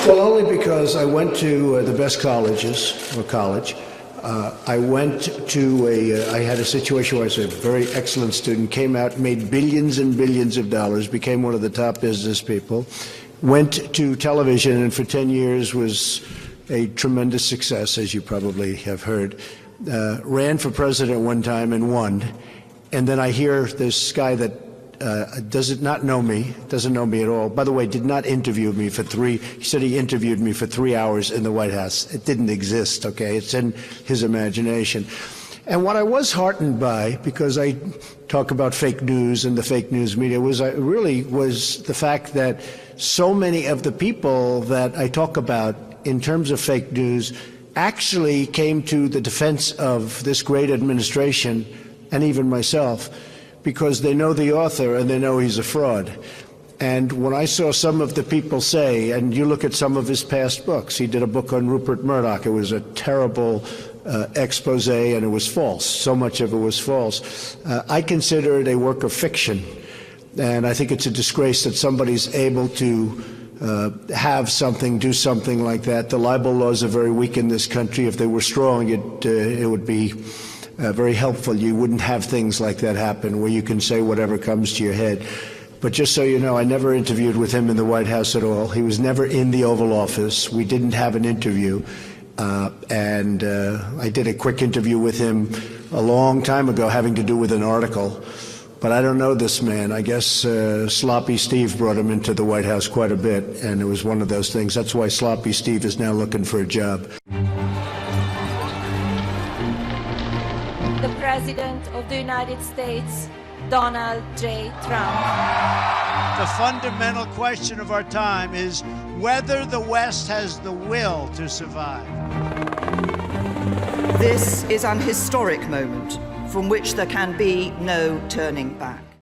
Well, only because I went to the best colleges, or college. I went to I had a situation where I was a very excellent student, came out, made billions and billions of dollars, became one of the top business people, went to television, and for 10 years was a tremendous success, as you probably have heard. Ran for president one time and won. And then I hear this guy that doesn't know me at all. By the way, did not interview me he said he interviewed me for 3 hours in the White House. It didn't exist, okay? It's in his imagination. And what I was heartened by, because I talk about fake news and the fake news media, was the fact that so many of the people that I talk about in terms of fake news actually came to the defense of this great administration and even myself, because they know the author and they know he's a fraud. And when I saw some of the people say, and you look at some of his past books, he did a book on Rupert Murdoch. It was a terrible expose, and it was false. So much of it was false. I consider it a work of fiction, and I think it's a disgrace that somebody's able to do something like that. The libel laws are very weak in this country. If they were strong, it would be very helpful. You wouldn't have things like that happen where you can say whatever comes to your head. But just so you know, I never interviewed with him in the White House at all. He was never in the Oval Office. We didn't have an interview. And I did a quick interview with him a long time ago having to do with an article. But I don't know this man. I guess Sloppy Steve brought him into the White House quite a bit, and it was one of those things. That's why Sloppy Steve is now looking for a job. The President of the United States, Donald J. Trump. The fundamental question of our time is whether the West has the will to survive. This is an historic moment from which there can be no turning back.